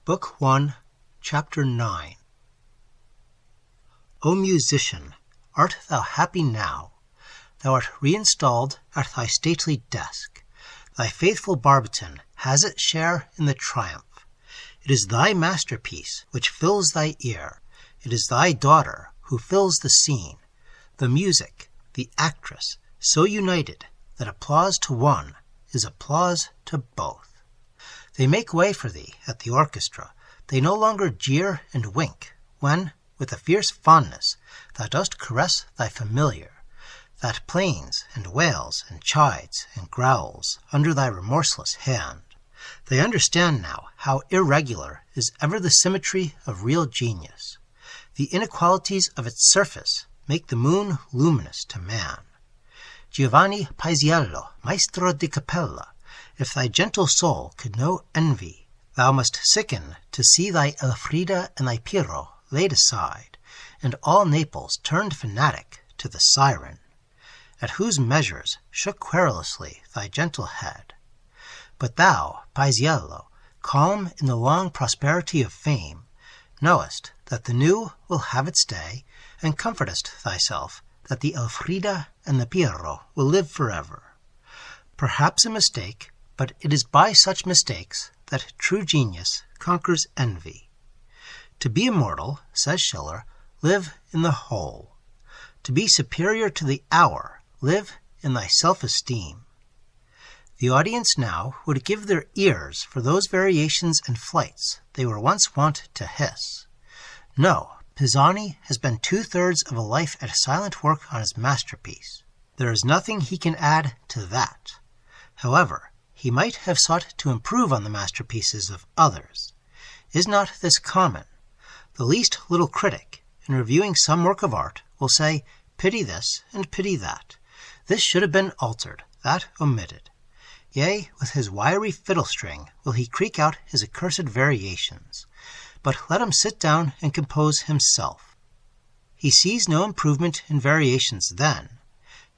Book 1, Chapter 9. O musician, art thou happy now? Thou art reinstalled at thy stately desk. Thy faithful barbiton has its share in the triumph. It is thy masterpiece which fills thy ear. It is thy daughter who fills the scene. The music, the actress, so united that applause to one is applause to both. They make way for thee at the orchestra. They no longer jeer and wink when, with a fierce fondness, thou dost caress thy familiar, that plains and wails and chides and growls under thy remorseless hand. They understand now how irregular is ever the symmetry of real genius. The inequalities of its surface make the moon luminous to man. Giovanni Paisiello, maestro di capella, if thy gentle soul could know envy, thou must sicken to see thy Elfrida and thy Pirro laid aside, and all Naples turned fanatic to the siren, at whose measures shook querulously thy gentle head. But thou, Paisiello, calm in the long prosperity of fame, knowest that the new will have its day, and comfortest thyself that the Elfrida and the Pirro will live forever. Perhaps a mistake, but it is by such mistakes that true genius conquers envy. To be immortal, says Schiller, live in the whole. To be superior to the hour, live in thy self-esteem. The audience now would give their ears for those variations and flights they were once wont to hiss. No, Pisani has been 2/3 of a life at silent work on his masterpiece. There is nothing he can add to that. However, he might have sought to improve on the masterpieces of others. Is not this common? The least little critic, in reviewing some work of art, will say, pity this and pity that. This should have been altered, that omitted. Yea, with his wiry fiddle-string will he creak out his accursed variations. But let him sit down and compose himself. He sees no improvement in variations then.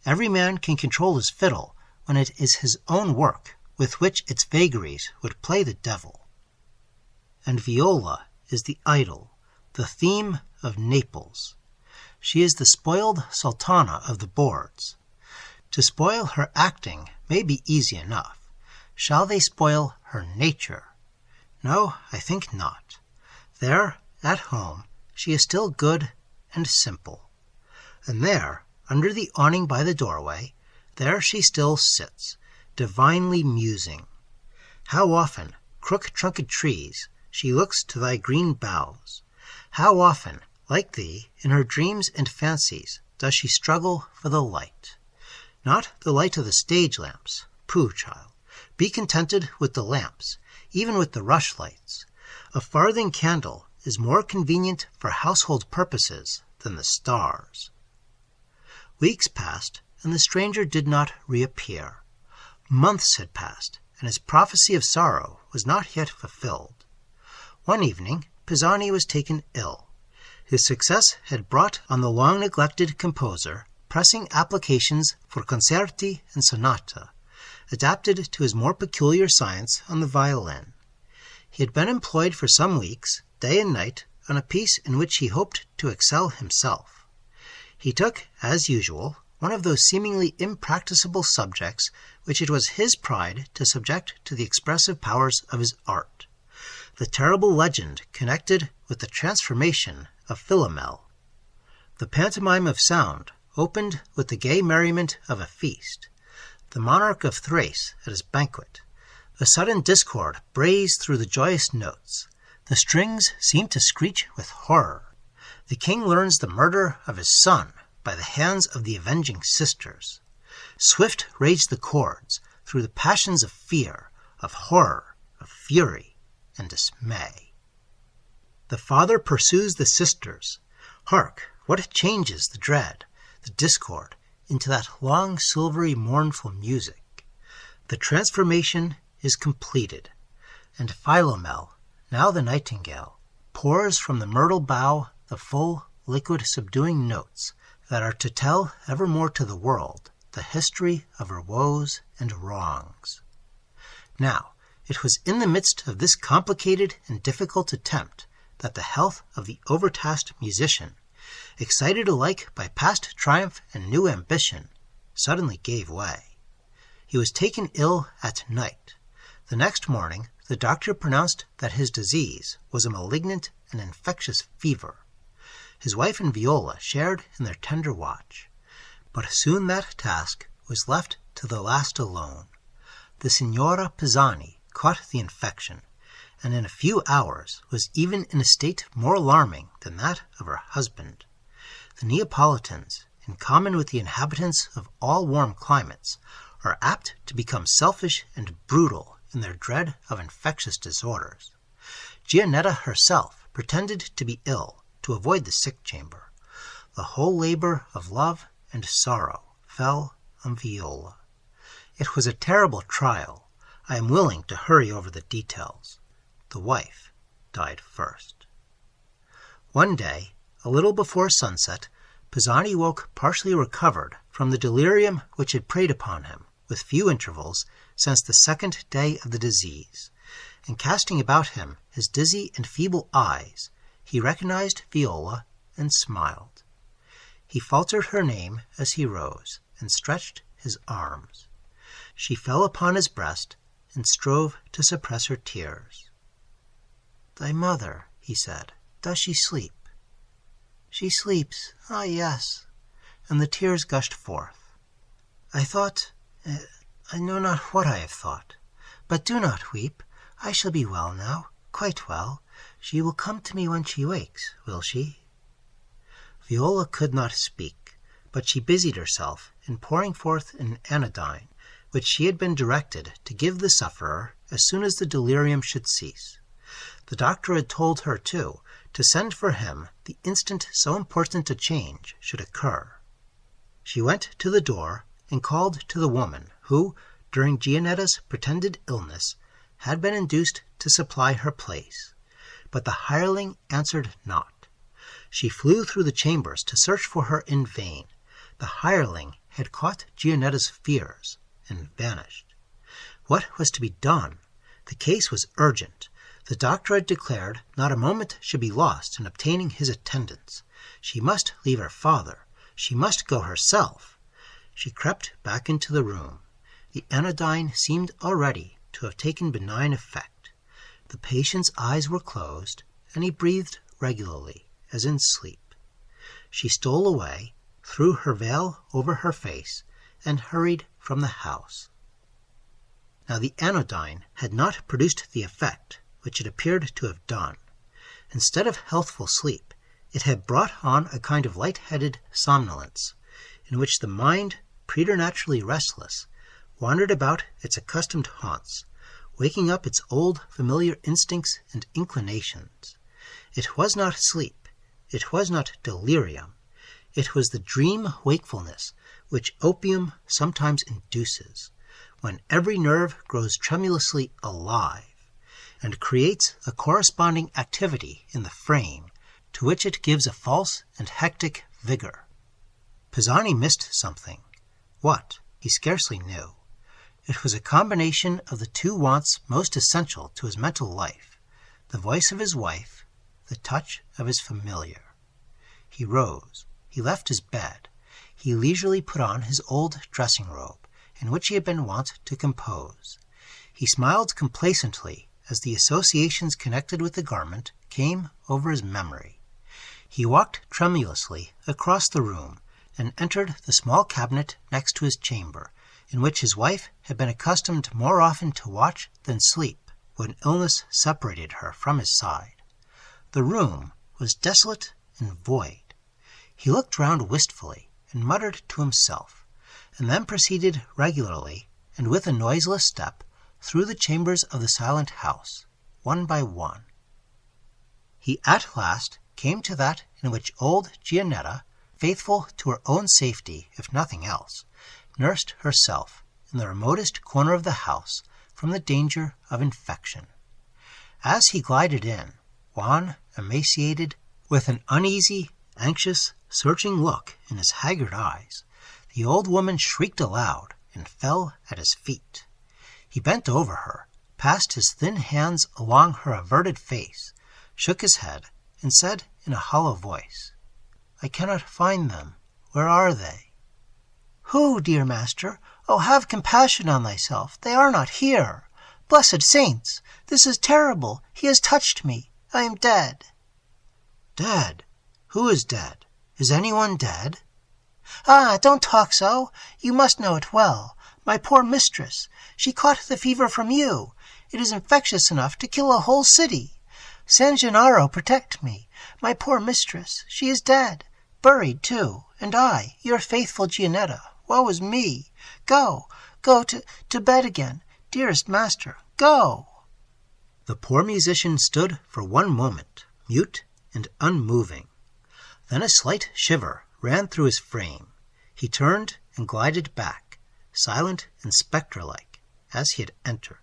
Every man can control his fiddle when it is his own work, with which its vagaries would play the devil. And Viola is the idol, the theme of Naples. She is the spoiled Sultana of the boards. To spoil her acting may be easy enough. Shall they spoil her nature? No, I think not. There, at home, she is still good and simple. And there, under the awning by the doorway, there she still sits, divinely musing. How often, crook-trunked trees, she looks to thy green boughs. How often, like thee, in her dreams and fancies, does she struggle for the light. Not the light of the stage lamps. Pooh, child. Be contented with the lamps, even with the rushlights. A farthing candle is more convenient for household purposes than the stars. Weeks passed, and the stranger did not reappear. Months had passed, and his prophecy of sorrow was not yet fulfilled. One evening, Pisani was taken ill. His success had brought on the long-neglected composer pressing applications for concerti and sonata, adapted to his more peculiar science on the violin. He had been employed for some weeks, day and night, on a piece in which he hoped to excel himself. He took, as usual, one of those seemingly impracticable subjects which it was his pride to subject to the expressive powers of his art. The terrible legend connected with the transformation of Philomel. The pantomime of sound opened with the gay merriment of a feast. The monarch of Thrace at his banquet. A sudden discord blazed through the joyous notes. The strings seemed to screech with horror. The king learns the murder of his son by the hands of the avenging sisters. Swift rage the chords through the passions of fear, of horror, of fury, and dismay. The father pursues the sisters. Hark, what changes the dread, the discord, into that long, silvery, mournful music. The transformation is completed, and Philomel, now the nightingale, pours from the myrtle bough the full, liquid, subduing notes that are to tell evermore to the world the history of her woes and wrongs. Now, It was in the midst of this complicated and difficult attempt that the health of the overtasked musician, excited alike by past triumph and new ambition, suddenly gave way. He was taken ill at night. The next morning the doctor pronounced that his disease was a malignant and infectious fever. His wife and Viola shared in their tender watch, but soon that task was left to the last alone. The Signora Pisani caught the infection, and in a few hours was even in a state more alarming than that of her husband. The Neapolitans, in common with the inhabitants of all warm climates, are apt to become selfish and brutal in their dread of infectious disorders. Gianetta herself pretended to be ill to avoid the sick chamber. The whole labor of love and sorrow fell on Viola. It was a terrible trial. I am willing to hurry over the details. The wife died first. One day, a little before sunset, Pisani woke partially recovered from the delirium which had preyed upon him, with few intervals, since the second day of the disease, and casting about him his dizzy and feeble eyes, he recognized Viola and smiled. He faltered her name as he rose and stretched his arms. She fell upon his breast and strove to suppress her tears. "Thy mother," he said, "does she sleep?" "She sleeps, ah yes," and the tears gushed forth. "I thought, I know not what I have thought. But do not weep. I shall be well now, quite well. She will come to me when she wakes, will she?" Viola could not speak, but she busied herself in pouring forth an anodyne, which she had been directed to give the sufferer as soon as the delirium should cease. The doctor had told her, too, to send for him the instant so important a change should occur. She went to the door and called to the woman who, during Gianetta's pretended illness, had been induced to supply her place. But the hireling answered not. She flew through the chambers to search for her in vain. The hireling had caught Gianetta's fears and vanished. What was to be done? The case was urgent. The doctor had declared not a moment should be lost in obtaining his attendance. She must leave her father. She must go herself. She crept back into the room. The anodyne seemed already to have taken benign effect. The patient's eyes were closed, and he breathed regularly, as in sleep. She stole away, threw her veil over her face, and hurried from the house. Now the anodyne had not produced the effect which it appeared to have done. Instead of healthful sleep, it had brought on a kind of light-headed somnolence, in which the mind, preternaturally restless, wandered about its accustomed haunts, waking up its old familiar instincts and inclinations. It was not sleep, it was not delirium, it was the dream wakefulness which opium sometimes induces, when every nerve grows tremulously alive, and creates a corresponding activity in the frame, to which it gives a false and hectic vigor. Pisani missed something. What? He scarcely knew. It was a combination of the two wants most essential to his mental life, the voice of his wife, the touch of his familiar. He rose. He left his bed. He leisurely put on his old dressing robe, in which he had been wont to compose. He smiled complacently as the associations connected with the garment came over his memory. He walked tremulously across the room and entered the small cabinet next to his chamber, in which his wife had been accustomed more often to watch than sleep when illness separated her from his side. The room was desolate and void. He looked round wistfully and muttered to himself, and then proceeded regularly and with a noiseless step through the chambers of the silent house, one by one. He at last came to that in which old Gianetta, faithful to her own safety if nothing else, nursed herself in the remotest corner of the house from the danger of infection. As he glided in, wan, emaciated, with an uneasy, anxious, searching look in his haggard eyes, the old woman shrieked aloud and fell at his feet. He bent over her, passed his thin hands along her averted face, shook his head, and said in a hollow voice, "I cannot find them. Where are they?" "Who, dear master? Oh, have compassion on thyself. They are not here. Blessed saints! This is terrible. He has touched me. I am dead." "Dead? Who is dead? Is anyone dead?" "Ah, don't talk so. You must know it well. My poor mistress. She caught the fever from you. It is infectious enough to kill a whole city. San Gennaro protect me. My poor mistress. She is dead. Buried, too. And I, your faithful Gianetta. Woe is me. Go to bed again. Dearest master, go." The poor musician stood for one moment, mute and unmoving. Then a slight shiver ran through his frame. He turned and glided back, silent and spectre-like, as he had entered.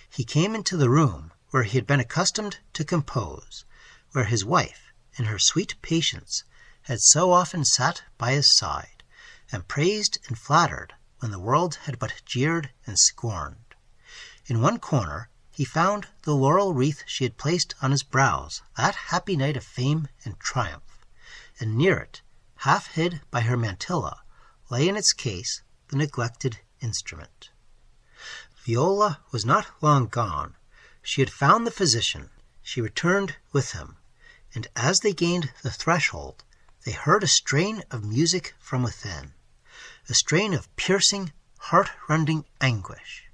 He came into the room where he had been accustomed to compose, where his wife, in her sweet patience, had so often sat by his side, and praised and flattered when the world had but jeered and scorned. In one corner he found the laurel wreath she had placed on his brows that happy night of fame and triumph, and near it, half hid by her mantilla, lay in its case the neglected instrument. Viola was not long gone. She had found the physician. She returned with him, and as they gained the threshold, they heard a strain of music from within, a strain of piercing, heart-rending anguish.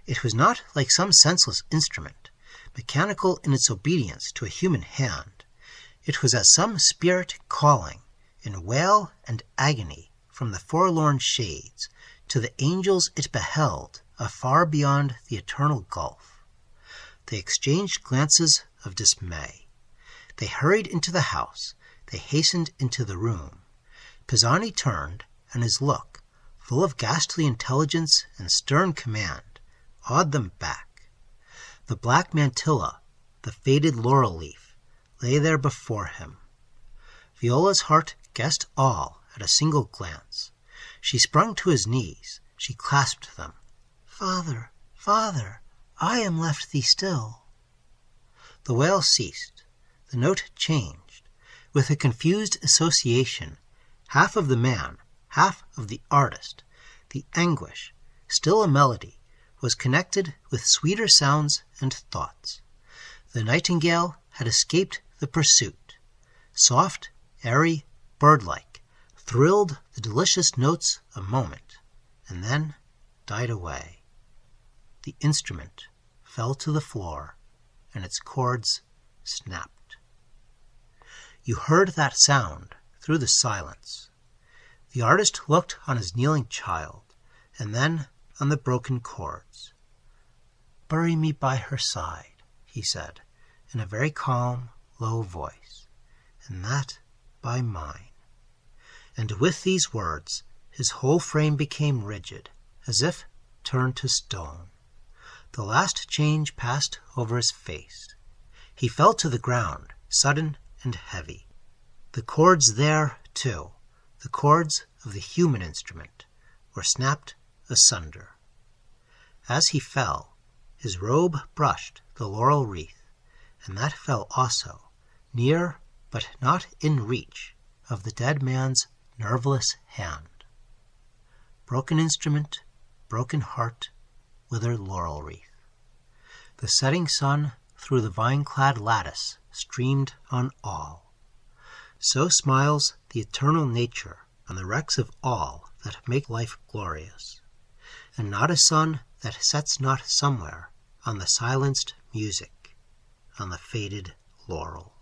It was not like some senseless instrument, mechanical in its obedience to a human hand. It was as some spirit calling, in wail and agony, from the forlorn shades, to the angels it beheld afar beyond the eternal gulf. They exchanged glances of dismay. They hurried into the house. They hastened into the room. Pisani turned, and his look, full of ghastly intelligence and stern command, awed them back. The black mantilla, the faded laurel leaf, lay there before him. Viola's heart guessed all at a single glance. She sprung to his knees. She clasped them. "Father, father, I am left thee still." The wail ceased. The note changed. With a confused association, half of the man, half of the artist, the anguish, still a melody, was connected with sweeter sounds and thoughts. The nightingale had escaped the pursuit. Soft, airy, bird-like, thrilled the delicious notes a moment, and then died away. The instrument fell to the floor, and its chords snapped. You heard that sound through the silence. The artist looked on his kneeling child, and then on the broken chords. "Bury me by her side," he said, in a very calm, low voice, "and that by mine." And with these words his whole frame became rigid, as if turned to stone. The last change passed over his face. He fell to the ground, sudden and heavy. The chords there, too, the chords of the human instrument, were snapped asunder. As he fell, his robe brushed the laurel wreath, and that fell also, near but not in reach of the dead man's nerveless hand. Broken instrument, broken heart, withered laurel wreath. The setting sun through the vine-clad lattice streamed on all. So smiles the eternal nature on the wrecks of all that make life glorious, and not a sun that sets not somewhere on the silenced music, on the faded laurel.